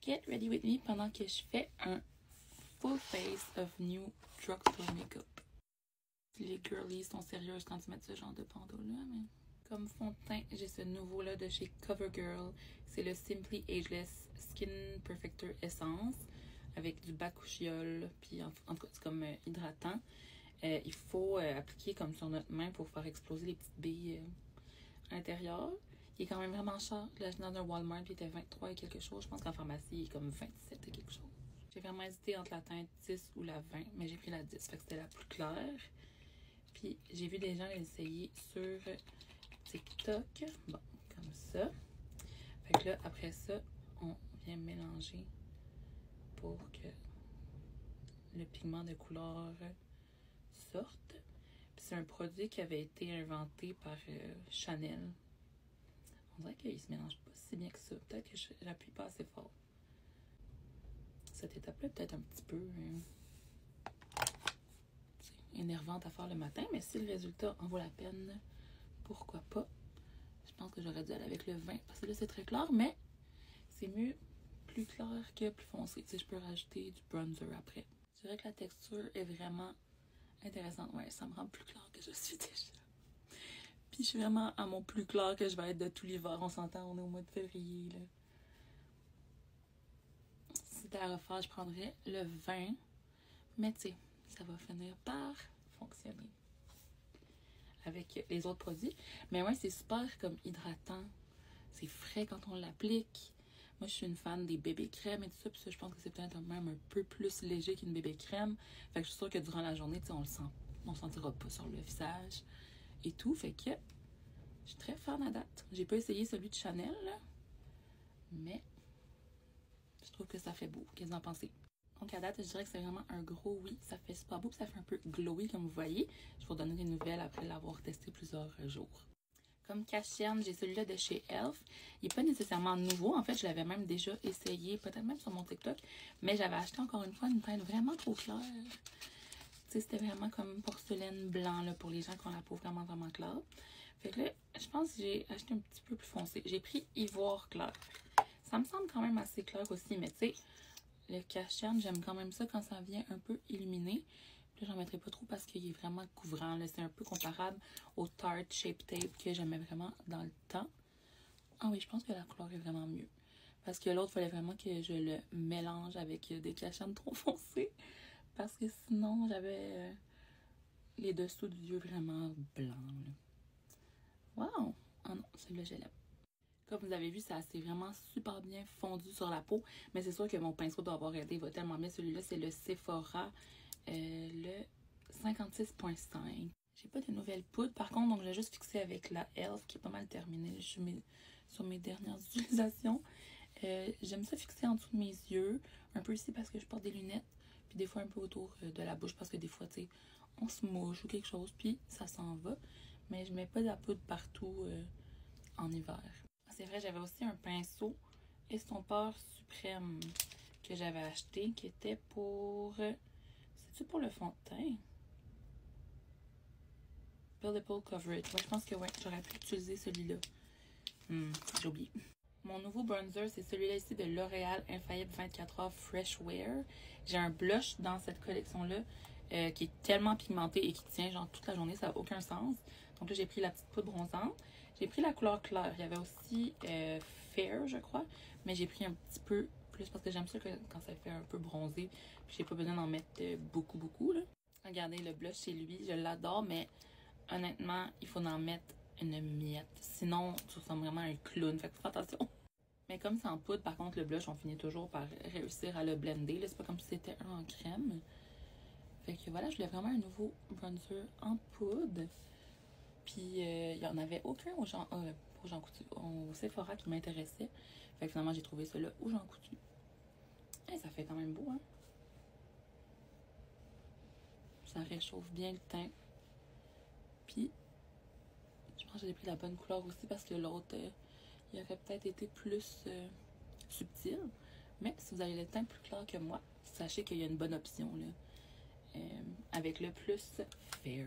Get ready with me pendant que je fais un full face of new drugstore makeup. Les girlies sont sérieuses quand ils mettent ce genre de bandeau là, mais... Comme fond de teint, j'ai ce nouveau-là de chez CoverGirl. C'est le Simply Ageless Skin Perfector Essence avec du bakuchiol, puis en tout cas, c'est comme hydratant. Il faut appliquer comme sur notre main pour faire exploser les petites billes à l'intérieur. Il est quand même vraiment cher. Là, je dans un Walmart, il était 23 et quelque chose. Je pense qu'en pharmacie, il est comme 27 et quelque chose. J'ai vraiment hésité entre la teinte 10 ou la 20, mais j'ai pris la 10, fait que c'était la plus claire. Puis j'ai vu des gens l'essayer sur TikTok. Bon, comme ça. Fait que là, après ça, on vient mélanger pour que le pigment de couleur sorte. Puis c'est un produit qui avait été inventé par Chanel. On dirait qu'il se mélange pas si bien que ça. Peut-être que j'appuie pas assez fort. Cette étape-là est peut-être un petit peu énervante à faire le matin, mais si le résultat en vaut la peine, pourquoi pas. Je pense que j'aurais dû aller avec le 20 parce que là c'est très clair, mais c'est mieux plus clair que plus foncé. Tu sais, je peux rajouter du bronzer après. Je dirais que la texture est vraiment intéressante. Ouais, ça me rend plus clair que je suis déjà. Puis je suis vraiment à mon plus clair que je vais être de tout l'hiver. On s'entend, on est au mois de février, là. Si c'était à refaire, je prendrais le 20. Mais tu sais, ça va finir par fonctionner avec les autres produits. Mais ouais, c'est super comme hydratant. C'est frais quand on l'applique. Moi, je suis une fan des bébés crèmes et tout ça. Puis ça, je pense que c'est peut-être même un peu plus léger qu'une bébé crème. Fait que je suis sûre que durant la journée, tu sais, on le sent. On ne sentira pas sur le visage et tout. Fait que je suis très fan à date. J'ai pas essayé celui de Chanel, là, mais je trouve que ça fait beau. Qu'est-ce que vous en pensez? Donc à date, je dirais que c'est vraiment un gros oui. Ça fait super beau, ça fait un peu glowy comme vous voyez. Je vais vous donner des nouvelles après l'avoir testé plusieurs jours. Comme cache-cerne, j'ai celui-là de chez Elf. Il n'est pas nécessairement nouveau. En fait, je l'avais même déjà essayé, peut-être même sur mon TikTok. Mais j'avais acheté encore une fois une teinte vraiment trop claire. Tu sais, c'était vraiment comme porcelaine blanc là, pour les gens qui ont la peau vraiment, vraiment claire. Fait que là, je pense que j'ai acheté un petit peu plus foncé. J'ai pris ivoire clair. Ça me semble quand même assez clair aussi, mais tu sais, le cache-cerne, j'aime quand même ça quand ça vient un peu illuminé. Puis là, j'en mettrai pas trop parce qu'il est vraiment couvrant. C'est un peu comparable au Tarte Shape Tape que j'aimais vraiment dans le temps. Ah oui, je pense que la couleur est vraiment mieux. Parce que l'autre, il fallait vraiment que je le mélange avec des cache-cernes trop foncés. Parce que sinon, j'avais les dessous du yeux vraiment blancs. Wow! Ah non, celui-là, je l'aime. Comme vous avez vu, ça s'est vraiment super bien fondu sur la peau. Mais c'est sûr que mon pinceau doit avoir aidé. Il va tellement bien. Celui-là, c'est le Sephora, le 56.5. J'ai pas de nouvelles poudres. Par contre, donc, je l'ai juste fixé avec la Elf qui est pas mal terminée. Je suis sur mes dernières utilisations. J'aime ça fixer en dessous de mes yeux. Un peu ici parce que je porte des lunettes. Puis des fois un peu autour de la bouche parce que des fois, tu sais, on se mouche ou quelque chose. Puis ça s'en va. Mais je mets pas de la poudre partout en hiver. C'est vrai, j'avais aussi un pinceau estompeur suprême que j'avais acheté qui était pour... C'est-tu pour le fond de teint? Buildable Coverage. Ouais, je pense que ouais, j'aurais pu utiliser celui-là. J'ai oublié. Mon nouveau bronzer, c'est celui-là ici de L'Oréal Infaillible 24h Fresh Wear. J'ai un blush dans cette collection-là qui est tellement pigmenté et qui tient genre toute la journée, ça n'a aucun sens. Donc là, j'ai pris la petite poudre bronzante. J'ai pris la couleur claire. Il y avait aussi Fair, je crois. Mais j'ai pris un petit peu plus parce que j'aime ça quand ça fait un peu bronzé. Puis j'ai pas besoin d'en mettre beaucoup, beaucoup. Là. Regardez, le blush chez lui, je l'adore, mais honnêtement, il faut en mettre une miette. Sinon, tu ressembles vraiment à un clown. Fait que fais attention. Mais comme c'est en poudre, par contre, le blush, on finit toujours par réussir à le blender. C'est pas comme si c'était un en crème. Fait que voilà, je voulais vraiment un nouveau bronzer en poudre. Puis, il n'y en avait aucun au Jean Coutu, au Sephora qui m'intéressait. Fait que finalement, j'ai trouvé celui-là au Jean Coutu. Et ça fait quand même beau, hein? Ça réchauffe bien le teint. Puis, je pense que j'ai pris la bonne couleur aussi parce que l'autre, il aurait peut-être été plus subtil. Mais si vous avez le teint plus clair que moi, sachez qu'il y a une bonne option, là. Avec le plus Fair.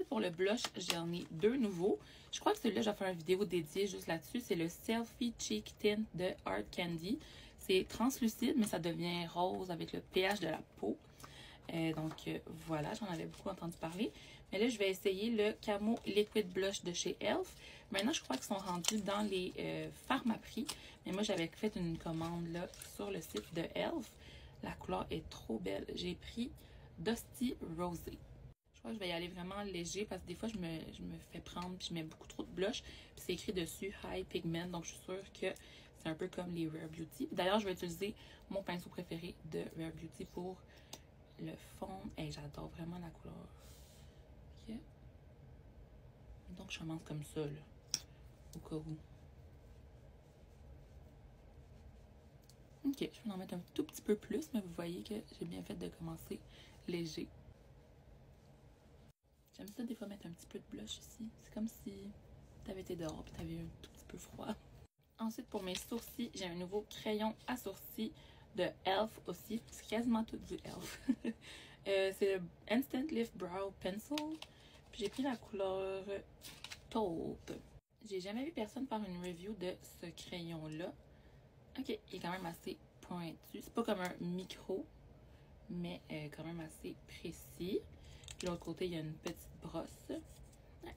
Pour le blush, j'en ai deux nouveaux. Je crois que celui-là, je vais faire une vidéo dédiée juste là-dessus. C'est le Selfie Cheek Tint de Art Candy. C'est translucide, mais ça devient rose avec le pH de la peau. Donc voilà, j'en avais beaucoup entendu parler. Mais là, je vais essayer le Camo Liquid Blush de chez e.l.f. Maintenant, je crois qu'ils sont rendus dans les Pharmaprix. Mais moi, j'avais fait une commande là sur le site de e.l.f. La couleur est trop belle. J'ai pris Dusty Rosé. Je crois que je vais y aller vraiment léger parce que des fois, je me fais prendre puis je mets beaucoup trop de blush. Puis c'est écrit dessus High Pigment. Donc, je suis sûre que c'est un peu comme les Rare Beauty. D'ailleurs, je vais utiliser mon pinceau préféré de Rare Beauty pour le fond. Hey, j'adore vraiment la couleur. Ok. Donc, je commence comme ça, là. Au cas où. Ok, je vais en mettre un tout petit peu plus, mais vous voyez que j'ai bien fait de commencer léger. J'aime ça des fois mettre un petit peu de blush ici. C'est comme si t'avais été dehors et t'avais un tout petit peu froid. Ensuite, pour mes sourcils, j'ai un nouveau crayon à sourcils de e.l.f. aussi. C'est quasiment tout du e.l.f. C'est le Instant Lift Brow Pencil. Puis j'ai pris la couleur taupe. J'ai jamais vu personne faire une review de ce crayon-là. Ok, il est quand même assez pointu. C'est pas comme un micro, mais quand même assez précis. Puis de l'autre côté, il y a une petite brosse. Elle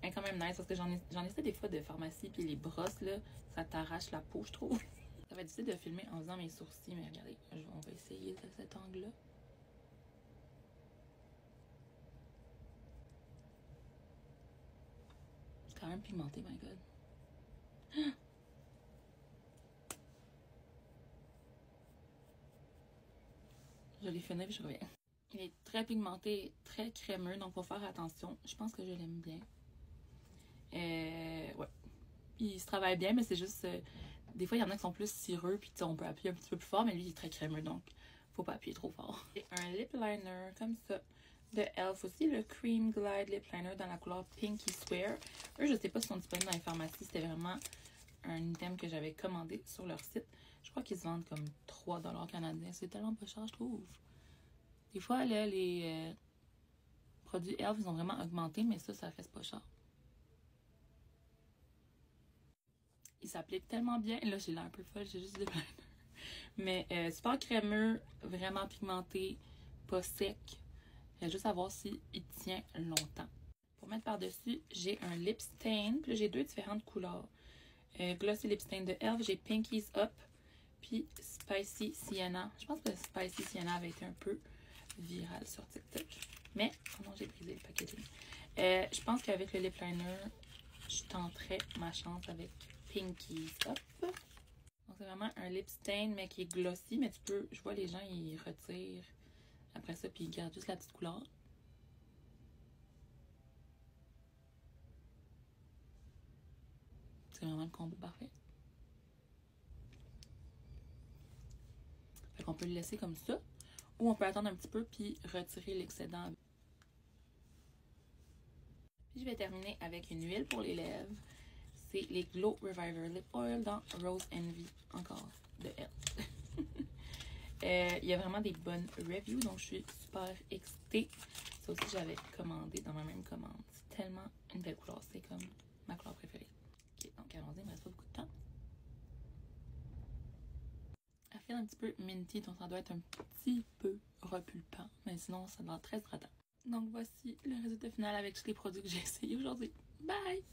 est quand même nice parce que j'en essaie des fois de pharmacie. Puis les brosses, là, ça t'arrache la peau, je trouve. Ça va être difficile de filmer en faisant mes sourcils, mais regardez, on va essayer de cet angle-là. C'est quand même pigmenté, my god. Je l'ai fini puis je reviens. Il est très pigmenté, très crémeux, donc faut faire attention. Je pense que je l'aime bien. Ouais. Il se travaille bien, mais c'est juste... des fois, il y en a qui sont plus cireux, puis on peut appuyer un petit peu plus fort, mais lui, il est très crémeux, donc faut pas appuyer trop fort. Et un lip liner comme ça de e.l.f. aussi, le Cream Glide Lip Liner dans la couleur Pinky Swear. Eux, je sais pas s'ils sont disponibles dans les pharmacies, c'était vraiment un item que j'avais commandé sur leur site. Je crois qu'ils se vendent comme 3$ canadiens. C'est tellement pas cher, je trouve. Des fois, là, les produits e.l.f. ils ont vraiment augmenté, mais ça reste pas cher. Il s'applique tellement bien. Là, j'ai l'air un peu folle, j'ai juste des liner. Mais super crémeux, vraiment pigmenté, pas sec. Il y a juste à voir s'il tient longtemps. Pour mettre par-dessus, j'ai un lip stain. Puis là, j'ai deux différentes couleurs. Glossy Lip Stain de e.l.f. J'ai Pinkies Up. Puis Spicy Sienna. Je pense que Spicy Sienna avait été un peu viral sur TikTok. Mais, oh non, j'ai brisé le packaging. Je pense qu'avec le lip liner, je tenterais ma chance avec Pinkies Up. Donc, c'est vraiment un lip stain, mais qui est glossy. Mais tu peux, je vois les gens, ils retirent après ça, puis ils gardent juste la petite couleur. C'est vraiment le combo parfait. Fait qu'on peut le laisser comme ça. Ou on peut attendre un petit peu, puis retirer l'excédent. Puis je vais terminer avec une huile pour les lèvres. C'est les Glow Reviver Lip Oil dans Rose Envy, encore de e.l.f. Il y a vraiment des bonnes reviews, donc je suis super excitée. Ça aussi, j'avais commandé dans ma même commande. C'est tellement une belle couleur, c'est comme ma couleur préférée. Ok, donc allons-y, il me reste pas beaucoup de temps. Elle fait un petit peu minty, donc ça doit être un petit peu repulpant, mais sinon, ça doit être très hydratant. Donc voici le résultat final avec tous les produits que j'ai essayés aujourd'hui. Bye!